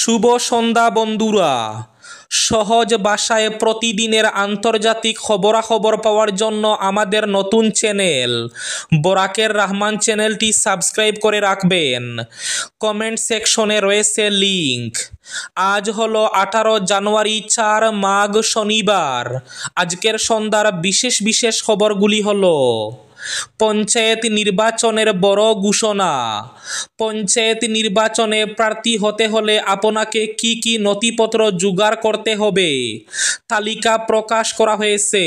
শুভ সন্ধ্যা বন্ধুরা। সহজ ভাষায় প্রতিদিনের আন্তর্জাতিক খবরাখবর পাওয়ার জন্য আমাদের নতুন চ্যানেল বরাকের রহমান চ্যানেলটি সাবস্ক্রাইব করে রাখবেন। কমেন্ট সেকশনে রয়েছে লিংক। আজ হলো 18 জানুয়ারি 4 মাঘ শনিবার। আজকের সন্ধ্যার বিশেষ বিশেষ খবরগুলি হলো: পঞ্চায়েত নির্বাচনের বড় ঘোষণা। পঞ্চায়েত নির্বাচনে প্রার্থী হতে হলে আপনাকে কি কি নথিপত্র জোগাড় করতে হবে তালিকা প্রকাশ করা হয়েছে।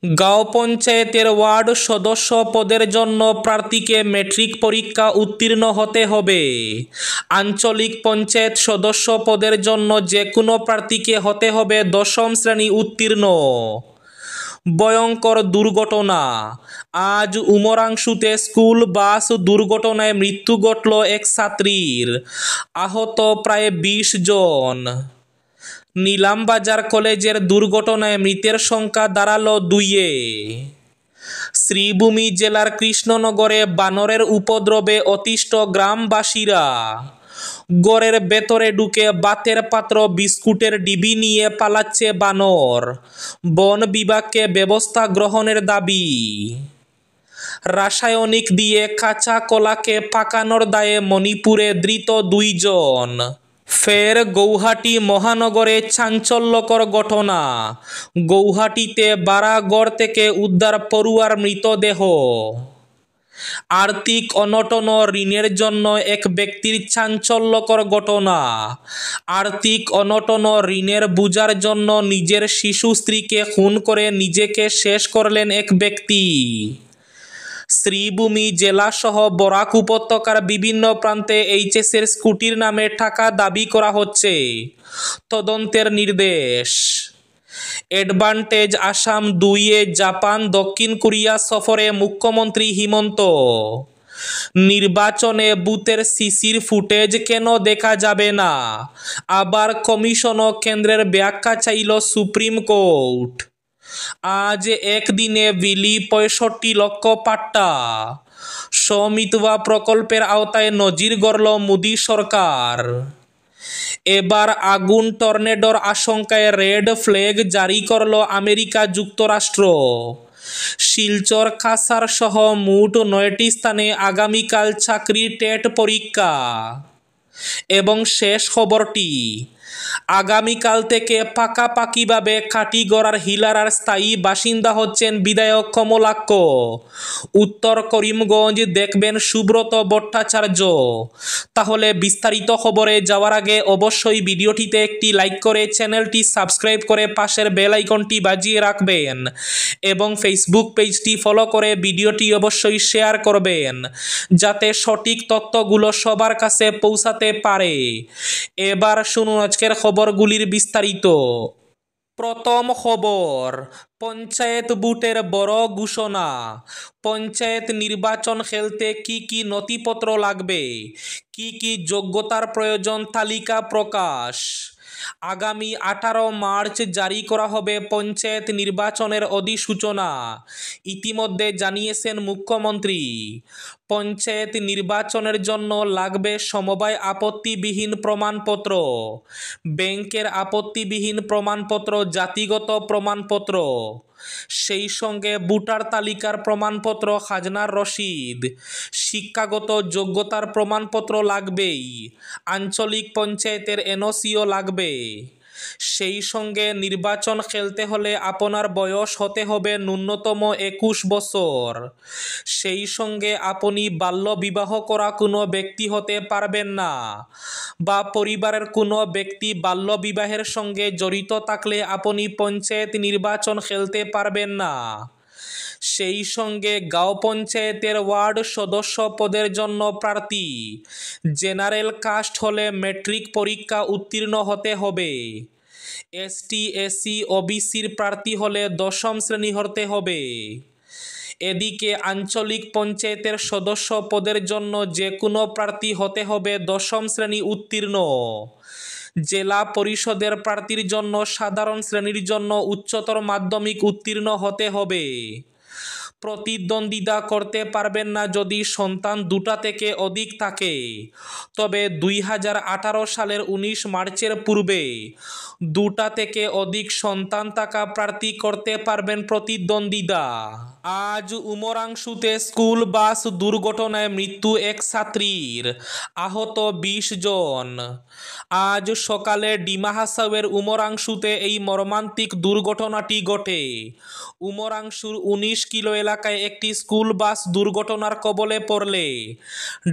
গাঁও পঞ্চায়েতের ওয়ার্ড সদস্য পদের জন্য প্রার্থীকে ম্যাট্রিক পরীক্ষা উত্তীর্ণ হতে হবে। আঞ্চলিক পঞ্চায়েত সদস্য পদের জন্য যে কোনো প্রার্থীকে হতে হবে 10ম শ্রেণী উত্তীর্ণ। ভয়ঙ্কর দুর্ঘটনা। আজ উমরাংশুতে স্কুল বাস দুর্ঘটনায় মৃত্যু ঘটল এক ছাত্রীর, আহত প্রায় 20 জন। নিলামবাজার কলেজের দুর্ঘটনায় মৃতের সংখ্যা দাঁড়ালো 2-এ। শ্রীভূমি জেলার কৃষ্ণনগরে বানরের উপদ্রবে অতিষ্ঠ গ্রামবাসীরা। ঘরের ভেতরে ঢুকে ভাতের পাত্র বিস্কুটের ডিবি নিয়ে পালাচ্ছে বানর, বন বিভাগকে ব্যবস্থা গ্রহণের দাবি। রাসায়নিক দিয়ে কাঁচা কলাকে পাকানোর দায়ে মণিপুরে ধৃত 2 জন। ফের গৌহাটি মহানগরে চাঞ্চল্যকর ঘটনা। গৌহাটিতে বারাগড় থেকে উদ্ধার পড়ুয়ার মৃতদেহ। আর্থিক অনটন ও ঋণের জন্য এক ব্যক্তির চাঞ্চল্যকর ঘটনা। আর্থিক অনটন ও ঋণের বোঝার জন্য নিজের শিশু স্ত্রীকে খুন করে নিজেকে শেষ করলেন এক ব্যক্তি। শ্রীভূমি জেলাসহ বরাক উপত্যকার বিভিন্ন প্রান্তে এইচএসের স্কুটির নামে টাকা দাবি করা হচ্ছে, তদন্তের নির্দেশ। অ্যাডভান্টেজ আসাম 2-এ জাপান দক্ষিণ কোরিয়া সফরে মুখ্যমন্ত্রী হিমন্ত। নির্বাচনে বুথের সিসির ফুটেজ কেন দেখা যাবে না, আবার কমিশন ও কেন্দ্রের ব্যাখ্যা চাইল সুপ্রিম কোর্ট। আজ একদিনে বিলি 65 লক্ষ পাট্টা। স্বমিতবা প্রকল্পের আওতায় নজির গড়ল মোদী সরকার। এবার আগুন টর্নেডোর আশঙ্কায় রেড ফ্ল্যাগ জারি করল আমেরিকা যুক্তরাষ্ট্র। শিলচর কাছাড় সহ মোট 9টি স্থানে আগামীকাল চাকরির টেট পরীক্ষা। এবং শেষ খবরটি, আগামীকাল থেকে পাকাপাকিভাবে কাটিগড়ার হিলারার স্থায়ী বাসিন্দা হচ্ছেন বিধায়ক কমলাক্ষ। উত্তর করিমগঞ্জ দেখবেন সুব্রত ভট্টাচার্য। তাহলে বিস্তারিত খবরে যাওয়ার আগে অবশ্যই ভিডিওটিতে একটি লাইক করে চ্যানেলটি সাবস্ক্রাইব করে পাশের বেল আইকনটি বাজিয়ে রাখবেন এবং ফেসবুক পেজটি ফলো করে ভিডিওটি অবশ্যই শেয়ার করবেন যাতে সঠিক তথ্যগুলো সবার কাছে পৌঁছাতে পারে। এবার শুনুন আজকের খবরগুলির বিস্তারিত। প্রথম খবর, পঞ্চায়েত ভোটের বড় ঘোষণা। পঞ্চায়েত নির্বাচন খেলতে কি কি নথিপত্র লাগবে, কি কি যোগ্যতার প্রয়োজন তালিকা প্রকাশ। আগামী 18 মার্চ জারি করা হবে পঞ্চায়েত নির্বাচনের অধিসূচনা, ইতিমধ্যে জানিয়েছেন মুখ্যমন্ত্রী। পঞ্চায়েত নির্বাচনের জন্য লাগবে সমবায় আপত্তিবিহীন প্রমাণপত্র, ব্যাংকের আপত্তিবিহীন প্রমাণপত্র, জাতিগত প্রমাণপত্র, সেই সঙ্গে ভোটার তালিকার প্রমাণপত্র, খাজনার রসিদ, শিক্ষাগত যোগ্যতার প্রমাণপত্র লাগবেই। আঞ্চলিক পঞ্চায়েতের এনওসিও লাগবে। সেই সঙ্গে নির্বাচন খেলতে হলে আপনার বয়স হতে হবে ন্যূনতম 21 বছর। সেই সঙ্গে আপনি বাল্য বিবাহ করা কোনো ব্যক্তি হতে পারবেন না, বা পরিবারের কোনো ব্যক্তি বাল্য বিবাহের সঙ্গে জড়িত থাকলে আপনি পঞ্চায়েত নির্বাচন খেলতে পারবেন না। সেই সঙ্গে গাঁও পঞ্চায়েতের ওয়ার্ড সদস্য পদের জন্য প্রার্থী জেনারেল কাস্ট হলে ম্যাট্রিক পরীক্ষা উত্তীর্ণ হতে হবে। এসটি এসসি ওবিসির প্রার্থী হলে 10ম শ্রেণী হতে হবে। এদিকে আঞ্চলিক পঞ্চায়েতের সদস্য পদের জন্য যে কোনো প্রার্থী হতে হবে 10ম শ্রেণী উত্তীর্ণ। জেলা পরিষদের প্রার্থীর জন্য সাধারণ শ্রেণীর জন্য উচ্চতর মাধ্যমিক উত্তীর্ণ হতে হবে। প্রতিদ্বন্দ্বিতা করতে পারবেন না যদি সন্তান দুটা থেকে অধিক থাকে। তবে 2018 সালের 19 মার্চের পূর্বে দুটা থেকে অধিক সন্তান থাকা প্রার্থী করতে পারবেন প্রতিদ্বন্দ্বিতা। আজ উমরাংশুতে স্কুল বাস দুর্ঘটনায় মৃত্যু এক ছাত্রীর, আহত 20 জন। আজ সকালে ডিমা হাসাওয়ের উমরাংশুতে এই মর্মান্তিক দুর্ঘটনাটি ঘটে। উমরাংশুর 19 কিলো এলাকায় একটি স্কুল বাস দুর্ঘটনার কবলে পড়লে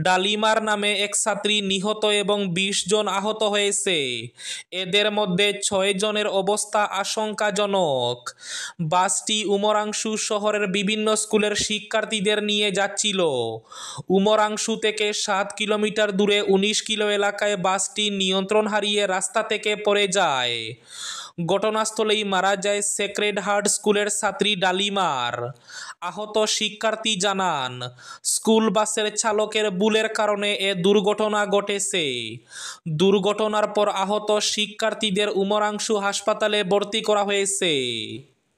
ডালিমার নামে এক ছাত্রী নিহত এবং 20 জন আহত হয়েছে। এদের মধ্যে 6 জনের অবস্থা আশঙ্কাজনক। বাসটি উমরাংশু শহরের বিভিন্ন স্কুলের শিক্ষার্থীদের নিয়ে যাচ্ছিল। উমরাংশু থেকে 7 কিলোমিটার দূরে 19 কিলো এলাকায় বাসটি নিয়ন্ত্রণ হারিয়ে রাস্তা থেকে পড়ে যায়। ঘটনাস্থলেই মারা যায় সেক্রেড হার্ট স্কুলের ছাত্রী ডালিমার। আহত শিক্ষার্থী জানান, স্কুল বাসের চালকের ভুলের কারণে এ দুর্ঘটনা ঘটেছে। দুর্ঘটনার পর আহত শিক্ষার্থীদের উমরাংশু হাসপাতালে ভর্তি করা হয়েছে।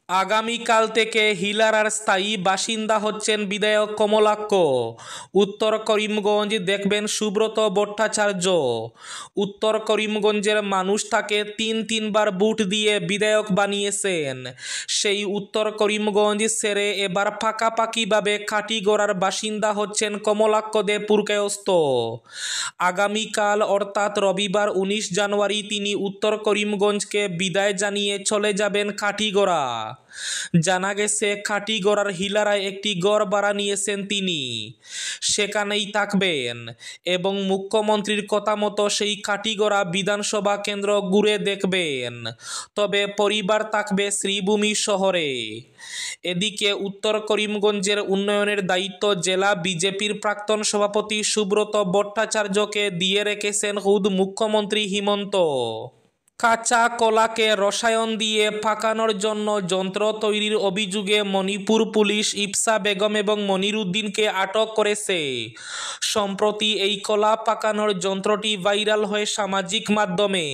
আগামীকাল থেকে হিলারার স্থায়ী বাসিন্দা হচ্ছেন বিধায়ক কমলাক্ষ। উত্তর করিমগঞ্জ দেখবেন সুব্রত ভট্টাচার্য। উত্তর করিমগঞ্জের মানুষ তাকে তিনবার ভোট দিয়ে বিধায়ক বানিয়েছেন। সেই উত্তর করিমগঞ্জ ছেড়ে এবার পাকাপাকিভাবে কাটিগড়ার বাসিন্দা হচ্ছেন কমলাক্ষ দে পুরকায়স্থ। আগামীকাল অর্থাৎ রবিবার 19 জানুয়ারি তিনি উত্তর করিমগঞ্জকে বিদায় জানিয়ে চলে যাবেন কাটিগড়া। জানা গেছে কাটিগড়ার হিলারায় একটি ঘর ভাড়া নিয়েছেন তিনি, সেখানেই থাকবেন এবং মুখ্যমন্ত্রীর কথা মতো সেই কাটিগড়া বিধানসভা কেন্দ্র ঘুরে দেখবেন। তবে পরিবার থাকবে শ্রীভূমি শহরে। এদিকে উত্তর করিমগঞ্জের উন্নয়নের দায়িত্ব জেলা বিজেপির প্রাক্তন সভাপতি সুব্রত ভট্টাচার্যকে দিয়ে রেখেছেন খুদ মুখ্যমন্ত্রী হিমন্ত। কাঁচা কলাকে রসায়ন দিয়ে পাকানোর জন্য যন্ত্র তৈরির অভিযোগে মণিপুর পুলিশ ইপসা বেগম এবং মনির উদ্দিনকে আটক করেছে। সম্প্রতি এই কলা পাকানোর যন্ত্রটি ভাইরাল হয়ে সামাজিক মাধ্যমে।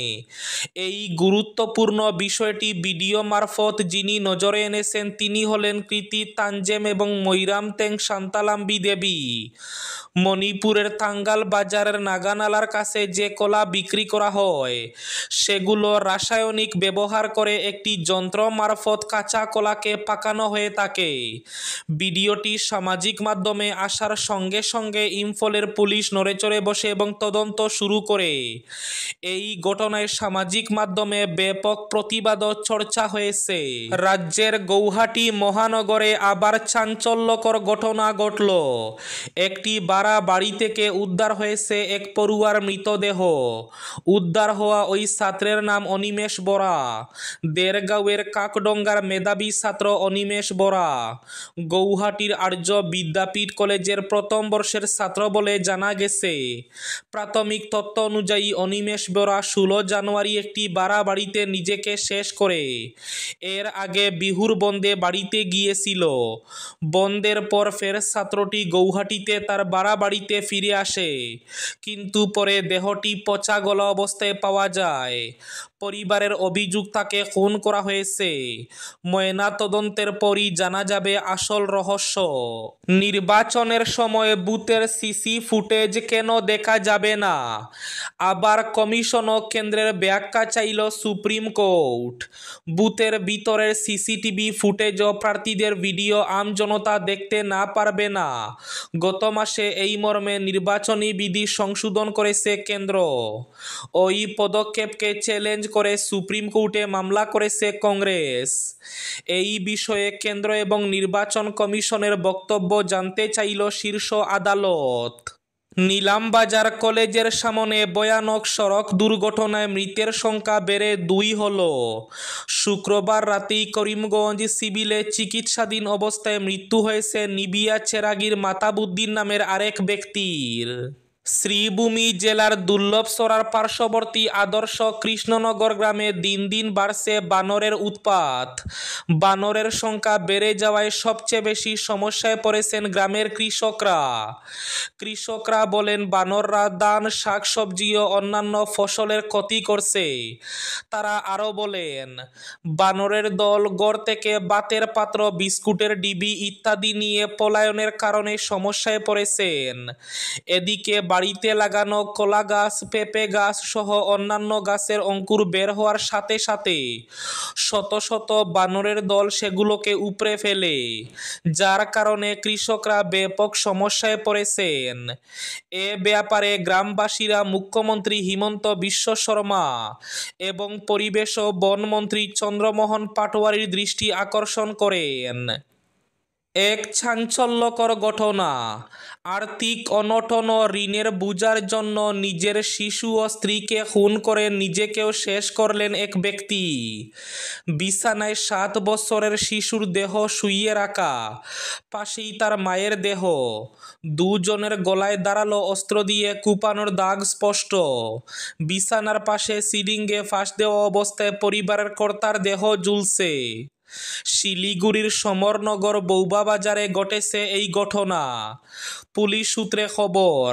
এই গুরুত্বপূর্ণ বিষয়টি ভিডিও মারফত যিনি নজরে এনেছেন তিনি হলেন কৃতি তানজেম এবং মৈরাম তেং শান্তালাম্বি দেবী। মণিপুরের তাঙ্গাল বাজারের নাগানালার কাছে যে কলা বিক্রি করা হয় সেগুলো রাসায়নিক ব্যবহার করে একটি যন্ত্র মারফত কাঁচা কলাকে পাকানো হয়ে থাকে। ভিডিওটি সামাজিক মাধ্যমে আসার সঙ্গে সঙ্গে ইম্ফলের পুলিশ নড়েচড়ে বসে এবং তদন্ত শুরু করে। এই ঘটনায় সামাজিক মাধ্যমে ব্যাপক প্রতিবাদ ও চর্চা হয়েছে। রাজ্যের গৌহাটি মহানগরে আবার চাঞ্চল্যকর ঘটনা ঘটল। একটি ভাড়া বাড়ি থেকে উদ্ধার হয়েছে এক পড়ুয়ার মৃতদেহ। উদ্ধার হওয়া ওই ছাত্রের নাম অনিমেষ বরা। দেরগাঁওয়ের কাকডঙ্গার মেধাবী ছাত্র অনিমেষ বরা গৌহাটির আর্য বিদ্যাপীঠ কলেজের প্রথম বর্ষের ছাত্র বলে জানা গেছে। প্রাথমিক তথ্য অনুযায়ী অনিমেষ বরা 16 জানুয়ারি একটি ভাড়া বাড়িতে নিজেকে শেষ করে এর আগে বিহুর বন্ধে বাড়িতে গিয়েছিল। বন্ধের পর ফের ছাত্রটি গৌহাটিতে তার ভাড়া বাড়িতে ফিরে আসে, কিন্তু পরে দেহটি পচা গলা অবস্থায় পাওয়া যায়। পরিবারের অভিযোগ তাকে খুন করা হয়েছে। ময়না তদন্তের পরই জানা যাবে আসল রহস্য। নির্বাচনের সময় বুথের সিসি ফুটেজ কেন দেখা যাবে না? আবার কমিশন ও কেন্দ্রের ব্যাখ্যা চাইল সুপ্রিম কোর্ট। বুথের ভিতরের সিসিটিভি ফুটেজ ও প্রার্থীদের ভিডিও আম জনতা দেখতে না পারবে না। গত মাসে এই মর্মে নির্বাচনী বিধি সংশোধন করেছে কেন্দ্র। ওই পদক্ষেপকে চ্যালেঞ্জ করে সুপ্রিম কোর্টে মামলা করেছে কংগ্রেস। এই বিষয়ে কেন্দ্র এবং নির্বাচন কমিশনের বক্তব্য জানতে চাইল শীর্ষ আদালত। নিলামবাজার কলেজের সামনে ভয়ানক সড়ক দুর্ঘটনায় মৃতের সংখ্যা বেড়ে 2 হল। শুক্রবার রাতেই করিমগঞ্জ সিভিলে চিকিৎসাধীন অবস্থায় মৃত্যু হয়েছে নিবিয়া চেরাগীর মাতাবুদ্দিন নামের আরেক ব্যক্তির। শ্রীভূমি জেলার দুর্লভসরার পার্শ্ববর্তী আদর্শ কৃষ্ণনগর গ্রামে দিন দিন বাড়ছে বানরের উৎপাত। বানরের সংখ্যা বেড়ে যাওয়ায় সবচেয়ে বেশি সমস্যায় পড়েছেন গ্রামের কৃষকরা। কৃষকরা বলেন বানররা ধান, শাকসবজি ও অন্যান্য ফসলের ক্ষতি করছে। তারা আরও বলেন বানরের দল গড় থেকে ভাতের পাত্র, বিস্কুটের ডিবি ইত্যাদি নিয়ে পলায়নের কারণে সমস্যায় পড়েছেন। এদিকে বাড়িতে লাগানো কলা গাছ, পেঁপে গাছ সহ অন্যান্য গাছের অঙ্কুর বের হওয়ার সাথে সাথে শত শত বানরের দল সেগুলোকে উপড়ে ফেলে, যার কারণে কৃষকরা ব্যাপক সমস্যায় পড়েছেন। এ ব্যাপারে গ্রামবাসীরা মুখ্যমন্ত্রী হিমন্ত বিশ্ব শর্মা এবং পরিবেশ ও বন মন্ত্রী চন্দ্রমোহন পাটোয়ারির দৃষ্টি আকর্ষণ করেন। এক চাঞ্চল্যকর ঘটনা। আর্থিক অনটন ও ঋণের বোঝার জন্য নিজের শিশু ও স্ত্রীকে খুন করে নিজেকেও শেষ করলেন এক ব্যক্তি। বিছানায় 7 বছরের শিশুর দেহ শুইয়ে রাখা, পাশেই তার মায়ের দেহ। দুজনের গলায় ধারালো অস্ত্র দিয়ে কুপানোর দাগ স্পষ্ট। বিছানার পাশে সিলিংয়ে ফাঁস দেওয়া অবস্থায় পরিবারের কর্তার দেহ ঝুলছে। শিলিগুড়ির সমরনগর বৌবাবাজারে ঘটেছে এই ঘটনা। পুলিশ সূত্রে খবর,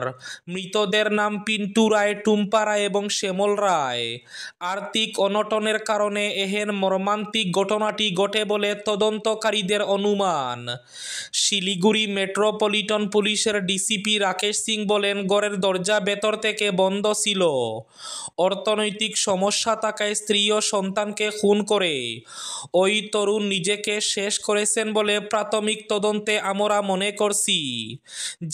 মৃতদের নাম পিন্টু রায়, টুম্পা রায় এবং শ্যামল রায়। আর্থিক অনটনের কারণে এহেন মর্মান্তিক ঘটনাটি ঘটে বলে তদন্তকারীদের অনুমান। শিলিগুড়ি মেট্রোপলিটন পুলিশের ডিসিপি রাকেশ সিং বলেন, ঘরের দরজা ভেতর থেকে বন্ধ ছিল। অর্থনৈতিক সমস্যা থাকায় স্ত্রী ও সন্তানকে খুন করে ওই তরুণ নিজেকে শেষ করেছেন বলে প্রাথমিক তদন্তে আমরা মনে করছি।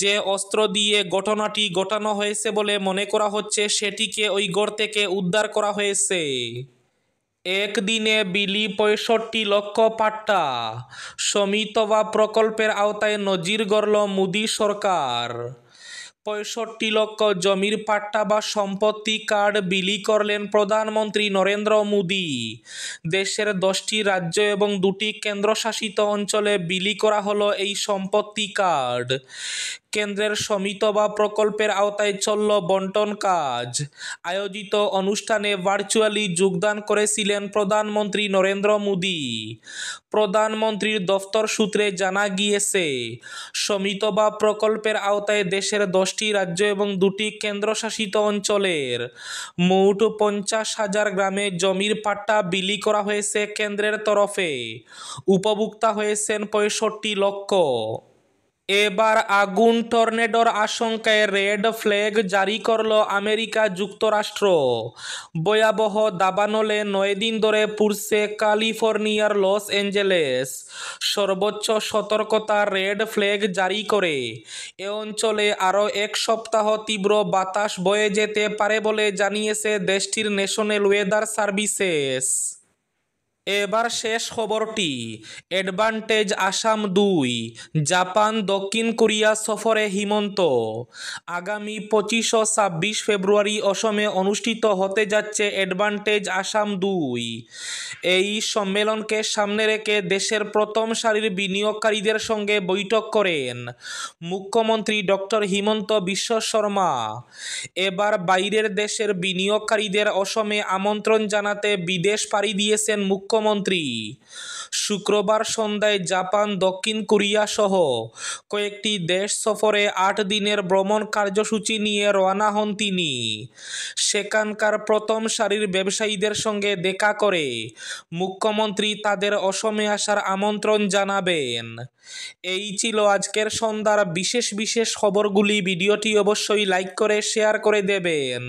যে অস্ত্র দিয়ে ঘটনাটি ঘটানো হয়েছে বলে মনে করা হচ্ছে সেটিকে ওই ঘর থেকে উদ্ধার করা হয়েছে। একদিনে বিলি 65 লক্ষ পাট্টা। সমিতবা প্রকল্পের আওতায় নজির গড়ল মোদী সরকার। 65 লক্ষ জমির পাট্টা বা সম্পত্তি কার্ড বিলি করলেন প্রধানমন্ত্রী নরেন্দ্র মোদী। দেশের 10টি রাজ্য এবং 2টি কেন্দ্রশাসিত অঞ্চলে বিলি করা হলো এই সম্পত্তি কার্ড। কেন্দ্রের সমিতবা প্রকল্পের আওতায় চলল বন্টন কাজ। আয়োজিত অনুষ্ঠানে ভার্চুয়ালি যোগদান করেছিলেন প্রধানমন্ত্রী নরেন্দ্র মোদী। প্রধানমন্ত্রীর দফতর সূত্রে জানা গিয়েছে, সমিতবা প্রকল্পের আওতায় দেশের 10টি রাজ্য এবং 2টি কেন্দ্রশাসিত অঞ্চলের মোট 50,000 গ্রামে জমির পাট্টা বিলি করা হয়েছে কেন্দ্রের তরফে। উপভোক্তা হয়েছেন 65 লক্ষ। এবার আগুন টর্নেডোর আশঙ্কায় রেড ফ্ল্যাগ জারি করল আমেরিকা যুক্তরাষ্ট্র। ভয়াবহ দাবানলে 9 দিন ধরে পুড়ছে ক্যালিফোর্নিয়ার লস অ্যাঞ্জেলেস। সর্বোচ্চ সতর্কতা রেড ফ্ল্যাগ জারি করে এ অঞ্চলে আরও 1 সপ্তাহ তীব্র বাতাস বয়ে যেতে পারে বলে জানিয়েছে দেশটির ন্যাশনাল ওয়েদার সার্ভিসেস। এবার শেষ খবরটি। অ্যাডভান্টেজ আসাম 2, জাপান দক্ষিণ কোরিয়া সফরে হিমন্ত। আগামী 25 ও 26 ফেব্রুয়ারি অসমে অনুষ্ঠিত হতে যাচ্ছে অ্যাডভান্টেজ আসাম 2। এই সম্মেলনকে সামনে রেখে দেশের প্রথম সারির বিনিয়োগকারীদের সঙ্গে বৈঠক করেন মুখ্যমন্ত্রী ডক্টর হিমন্ত বিশ্ব শর্মা। এবার বাইরের দেশের বিনিয়োগকারীদের অসমে আমন্ত্রণ জানাতে বিদেশ পাড়ি দিয়েছেন মুখ্যমন্ত্রী। শুক্রবার সন্ধ্যায় জাপান, দক্ষিণ কোরিয়া সহ কয়েকটি দেশ সফরে 8 দিনের ভ্রমণ কার্যসূচি নিয়ে রওনা হন তিনি। সেখানকার প্রথম সারির ব্যবসায়ীদের সঙ্গে দেখা করে মুখ্যমন্ত্রী তাদের অসমে আসার আমন্ত্রণ জানাবেন। এই ছিল আজকের সন্ধ্যার বিশেষ খবরগুলি। ভিডিওটি অবশ্যই লাইক করে শেয়ার করে দেবেন।